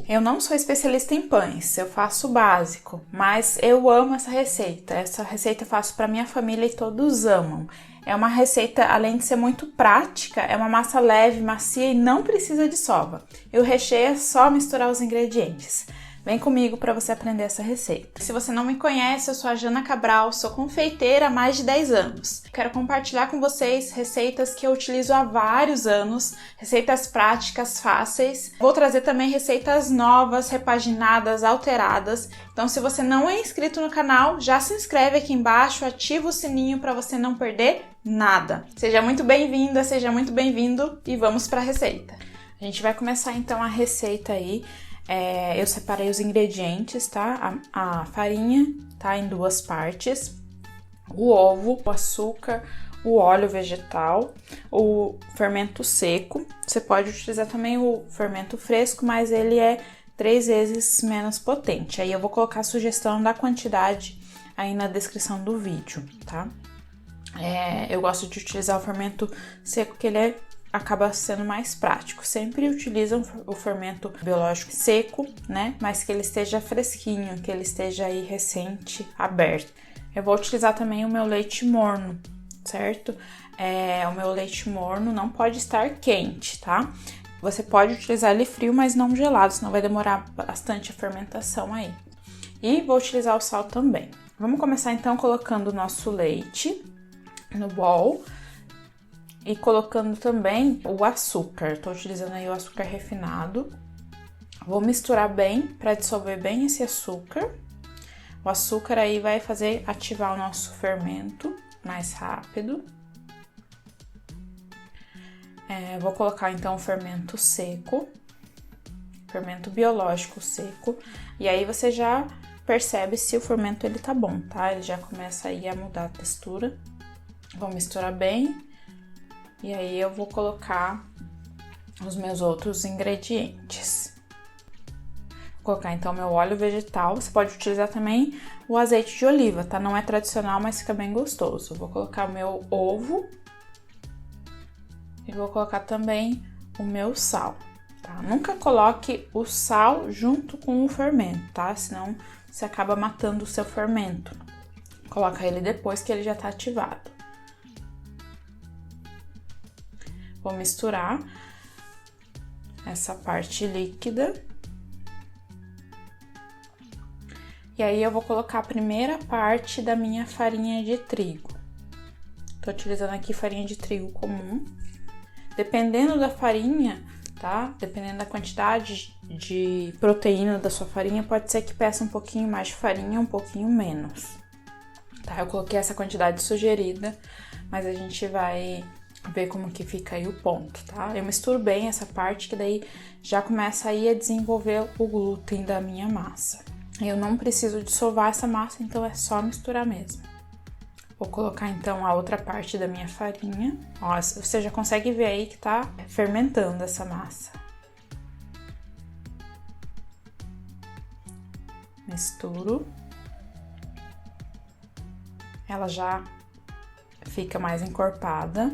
Eu não sou especialista em pães, eu faço o básico, mas eu amo essa receita. Essa receita eu faço para minha família e todos amam. É uma receita, além de ser muito prática, é uma massa leve, macia e não precisa de sova. E o recheio é só misturar os ingredientes. Vem comigo para você aprender essa receita. Se você não me conhece, eu sou a Jana Cabral, sou confeiteira há mais de 10 anos. Quero compartilhar com vocês receitas que eu utilizo há vários anos, receitas práticas, fáceis. Vou trazer também receitas novas, repaginadas, alteradas. Então, se você não é inscrito no canal, já se inscreve aqui embaixo, ativa o sininho para você não perder nada. Seja muito bem-vinda, seja muito bem-vindo e vamos para a receita. A gente vai começar então a receita aí. Eu separei os ingredientes, tá? A farinha tá em duas partes, o ovo, o açúcar, o óleo vegetal, o fermento seco. Você pode utilizar também o fermento fresco, mas ele é 3 vezes menos potente. Aí eu vou colocar a sugestão da quantidade aí na descrição do vídeo, tá? Eu gosto de utilizar o fermento seco, que ele acaba sendo mais prático. Sempre utilizam o fermento biológico seco, né? Mas que ele esteja fresquinho, que ele esteja aí recente, aberto. Eu vou utilizar também o meu leite morno, certo? O meu leite morno não pode estar quente, tá? Você pode utilizar ele frio, mas não gelado, senão vai demorar bastante a fermentação aí. E vou utilizar o sal também. Vamos começar então colocando o nosso leite no bowl. E colocando também o açúcar. Tô utilizando aí o açúcar refinado. Vou misturar bem para dissolver bem esse açúcar. O açúcar aí vai fazer ativar o nosso fermento mais rápido. Vou colocar então o fermento seco, fermento biológico seco. E aí você já percebe se o fermento ele tá bom, tá? Ele já começa aí a mudar a textura. Vou misturar bem. E aí eu vou colocar os meus outros ingredientes. Vou colocar então meu óleo vegetal. Você pode utilizar também o azeite de oliva, tá? Não é tradicional, mas fica bem gostoso. Vou colocar o meu ovo. E vou colocar também o meu sal, tá? Nunca coloque o sal junto com o fermento, tá? Senão você acaba matando o seu fermento. Coloca ele depois que ele já tá ativado. Vou misturar essa parte líquida. E aí eu vou colocar a primeira parte da minha farinha de trigo. Tô utilizando aqui farinha de trigo comum. Dependendo da farinha, tá? Dependendo da quantidade de proteína da sua farinha, pode ser que peça um pouquinho mais de farinha, um pouquinho menos. Tá? Eu coloquei essa quantidade sugerida, mas a gente vai ver como que fica aí o ponto, tá? Eu misturo bem essa parte, que daí já começa aí a desenvolver o glúten da minha massa. Eu não preciso dissolver essa massa, então é só misturar mesmo. Vou colocar então a outra parte da minha farinha. Ó, você já consegue ver aí que tá fermentando essa massa. Misturo. Ela já fica mais encorpada.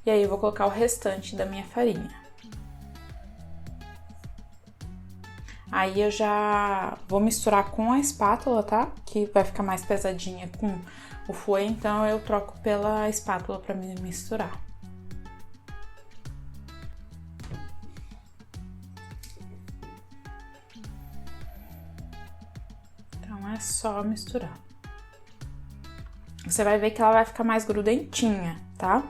E aí eu vou colocar o restante da minha farinha. Aí eu já vou misturar com a espátula, tá? Que vai ficar mais pesadinha com o fouet, então eu troco pela espátula para me misturar. Então é só misturar. Você vai ver que ela vai ficar mais grudentinha, tá?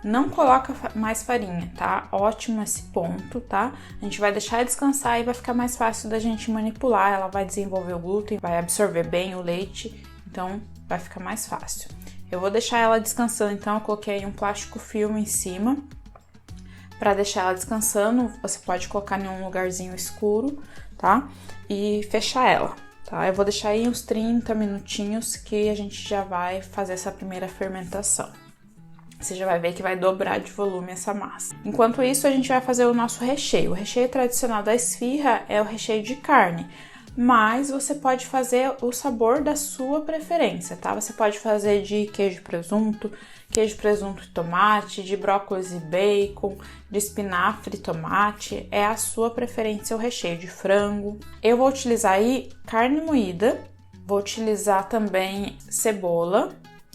Não coloca mais farinha, tá? Ótimo esse ponto, tá? A gente vai deixar descansar e vai ficar mais fácil da gente manipular. Ela vai desenvolver o glúten, vai absorver bem o leite, então vai ficar mais fácil. Eu vou deixar ela descansando, então eu coloquei aí um plástico filme em cima. Para deixar ela descansando, você pode colocar em um lugarzinho escuro, tá? E fechar ela, tá? Eu vou deixar aí uns 30 minutinhos que a gente já vai fazer essa primeira fermentação. Você já vai ver que vai dobrar de volume essa massa. Enquanto isso, a gente vai fazer o nosso recheio. O recheio tradicional da esfirra é o recheio de carne, mas você pode fazer o sabor da sua preferência, tá? Você pode fazer de queijo e presunto, queijo, presunto e tomate, de brócolis e bacon, de espinafre e tomate, é a sua preferência o recheio de frango. Eu vou utilizar aí carne moída, vou utilizar também cebola,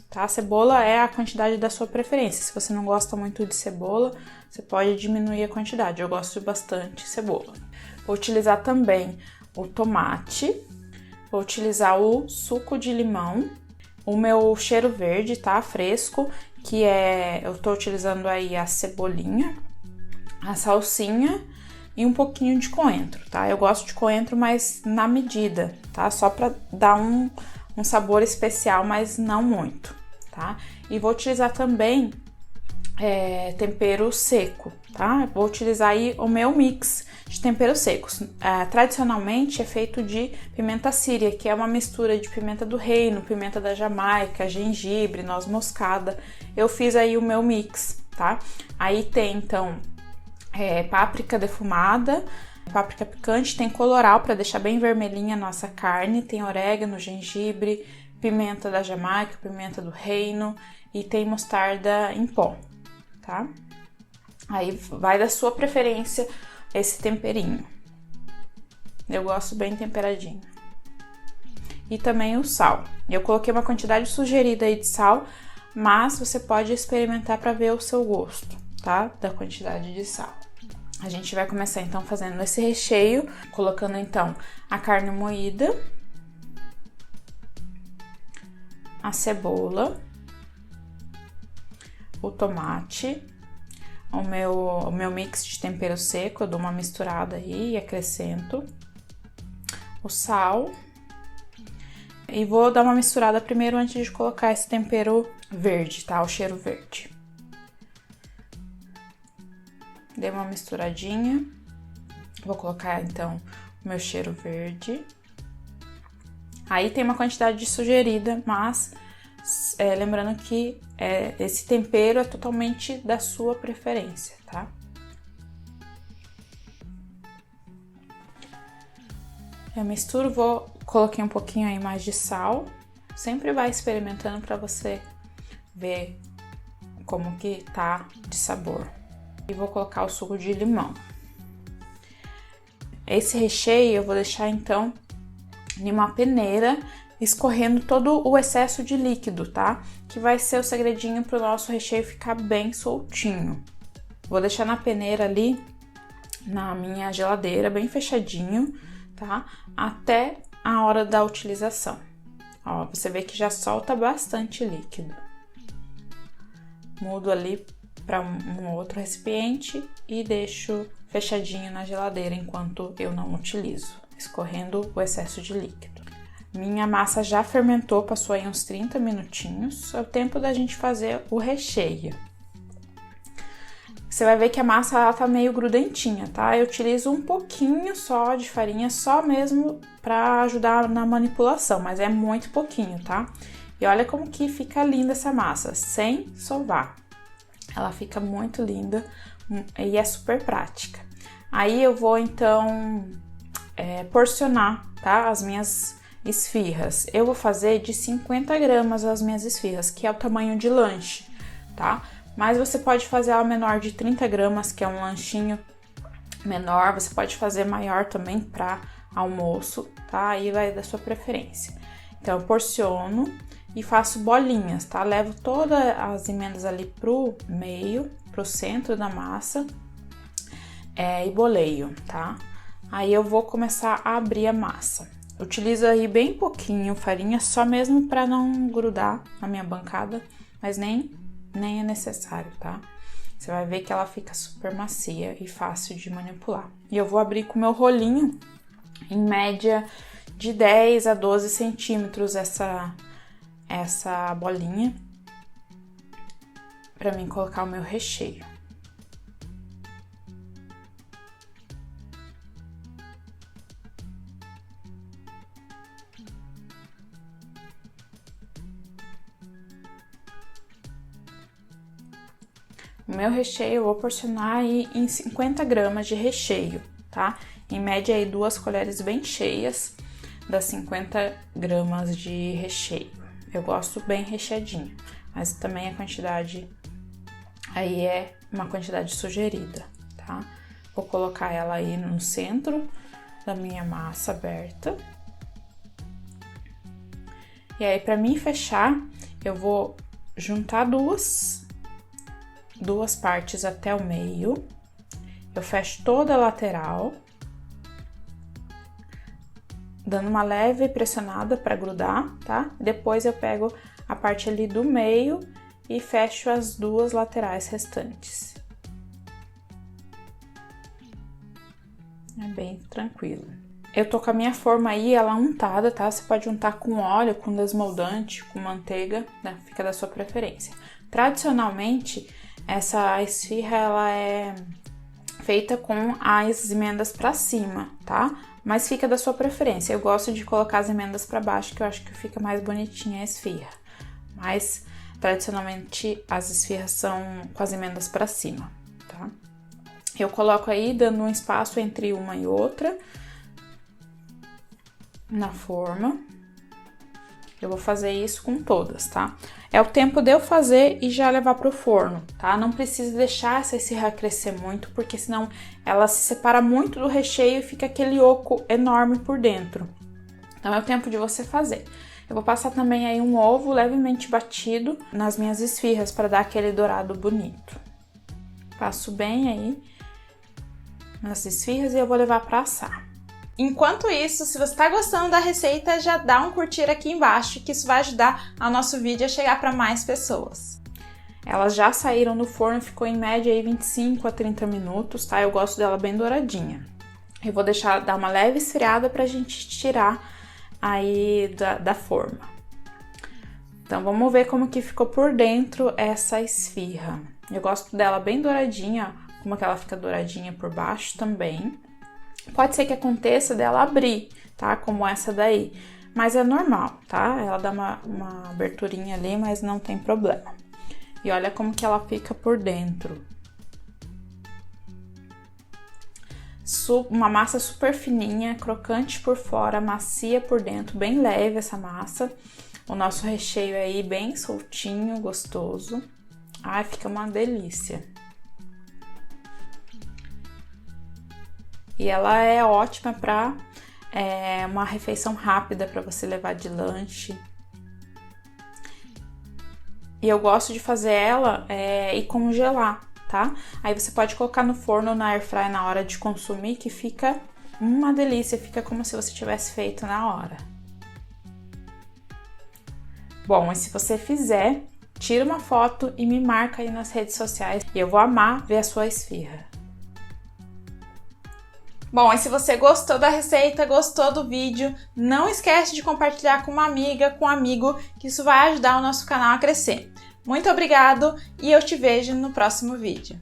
tá? Cebola é a quantidade da sua preferência. Se você não gosta muito de cebola, você pode diminuir a quantidade. Eu gosto de bastante cebola. Vou utilizar também o tomate, vou utilizar o suco de limão, o meu cheiro verde, tá? Fresco, que eu tô utilizando aí a cebolinha, a salsinha e um pouquinho de coentro, tá? Eu gosto de coentro, mas na medida, tá? Só pra dar um sabor especial, mas não muito, tá? E vou utilizar também tempero seco, tá? Vou utilizar aí o meu mix de temperos secos. Tradicionalmente é feito de pimenta síria, que é uma mistura de pimenta do reino, pimenta da Jamaica, gengibre, noz moscada. Eu fiz aí o meu mix, tá? Aí tem então páprica defumada, páprica picante, tem colorau para deixar bem vermelhinha a nossa carne, tem orégano, gengibre, pimenta da Jamaica, pimenta do reino e tem mostarda em pó, tá? Aí vai da sua preferência esse temperinho. Eu gosto bem temperadinho. E também o sal. Eu coloquei uma quantidade sugerida aí de sal, mas você pode experimentar para ver o seu gosto, tá? Da quantidade de sal. A gente vai começar então fazendo esse recheio, colocando então a carne moída, a cebola, o tomate, o meu mix de tempero seco. Eu dou uma misturada aí e acrescento o sal. E vou dar uma misturada primeiro antes de colocar esse tempero verde, tá? O cheiro verde. Dei uma misturadinha. Vou colocar então o meu cheiro verde. Aí tem uma quantidade sugerida, mas lembrando que esse tempero é totalmente da sua preferência, tá? Eu misturo, coloquei um pouquinho aí mais de sal. Sempre vai experimentando para você ver como que tá de sabor. E vou colocar o suco de limão. Esse recheio eu vou deixar então em uma peneira, escorrendo todo o excesso de líquido, tá? Que vai ser o segredinho pro nosso recheio ficar bem soltinho. Vou deixar na peneira ali, na minha geladeira, bem fechadinho, tá? Até a hora da utilização. Ó, você vê que já solta bastante líquido. Mudo ali para um outro recipiente e deixo fechadinho na geladeira enquanto eu não utilizo, escorrendo o excesso de líquido. Minha massa já fermentou, passou aí uns 30 minutinhos, é o tempo da gente fazer o recheio. Você vai ver que a massa ela tá meio grudentinha, tá? Eu utilizo um pouquinho só de farinha, só mesmo para ajudar na manipulação, mas é muito pouquinho, tá? E olha como que fica linda essa massa, sem sovar. Ela fica muito linda e é super prática. Aí eu vou então porcionar, tá? As minhas esfirras. Eu vou fazer de 50 gramas as minhas esfirras, que é o tamanho de lanche, tá? Mas você pode fazer ela menor de 30 gramas, que é um lanchinho menor. Você pode fazer maior também para almoço, tá? Aí vai da sua preferência. Então eu porciono e faço bolinhas, tá? Levo todas as emendas ali pro meio, pro centro da massa e boleio, tá? Aí eu vou começar a abrir a massa. Utilizo aí bem pouquinho farinha, só mesmo para não grudar na minha bancada, mas nem é necessário, tá? Você vai ver que ela fica super macia e fácil de manipular. E eu vou abrir com o meu rolinho, em média de 10 a 12 centímetros essa bolinha, para mim colocar o meu recheio. O meu recheio eu vou porcionar aí em 50 gramas de recheio, tá? Em média aí 2 colheres bem cheias das 50 gramas de recheio. Eu gosto bem recheadinho. mas também a quantidade aí é uma quantidade sugerida, tá? Vou colocar ela aí no centro da minha massa aberta. E aí, para mim fechar, eu vou juntar duas partes até o meio. Eu fecho toda a lateral, dando uma leve pressionada para grudar, tá? Depois eu pego a parte ali do meio e fecho as duas laterais restantes. É bem tranquilo. Eu tô com a minha forma aí, ela untada, tá? Você pode untar com óleo, com desmoldante, com manteiga, né? Fica da sua preferência. Tradicionalmente, essa esfirra, ela é feita com as emendas pra cima, tá? Mas fica da sua preferência. Eu gosto de colocar as emendas pra baixo, que eu acho que fica mais bonitinha a esfirra. Mas, tradicionalmente, as esfirras são com as emendas pra cima, tá? Eu coloco aí, dando um espaço entre uma e outra na forma. Eu vou fazer isso com todas, tá? É o tempo de eu fazer e já levar pro forno, tá? Não precisa deixar essa esfirra crescer muito, porque senão ela se separa muito do recheio e fica aquele oco enorme por dentro. Então é o tempo de você fazer. Eu vou passar também aí um ovo levemente batido nas minhas esfirras para dar aquele dourado bonito. Passo bem aí nas esfirras e eu vou levar para assar. Enquanto isso, se você está gostando da receita, já dá um curtir aqui embaixo, que isso vai ajudar ao nosso vídeo a chegar para mais pessoas. Elas já saíram do forno, ficou em média aí 25 a 30 minutos, tá? Eu gosto dela bem douradinha. Eu vou deixar dar uma leve esfriada pra gente tirar aí da forma. Então, vamos ver como que ficou por dentro essa esfirra. Eu gosto dela bem douradinha, como que ela fica douradinha por baixo também. Pode ser que aconteça dela abrir, tá? Como essa daí. Mas é normal, tá? Ela dá uma aberturinha ali, mas não tem problema. E olha como que ela fica por dentro. Uma massa super fininha, crocante por fora, macia por dentro, bem leve essa massa. O nosso recheio aí bem soltinho, gostoso. Ai, fica uma delícia. E ela é ótima para uma refeição rápida para você levar de lanche. E eu gosto de fazer ela e congelar, tá? Aí você pode colocar no forno ou na airfryer na hora de consumir, que fica uma delícia, fica como se você tivesse feito na hora. Bom, e se você fizer, tira uma foto e me marca aí nas redes sociais e eu vou amar ver a sua esfirra. Bom, e se você gostou da receita, gostou do vídeo, não esquece de compartilhar com uma amiga, com um amigo, que isso vai ajudar o nosso canal a crescer. Muito obrigado e eu te vejo no próximo vídeo.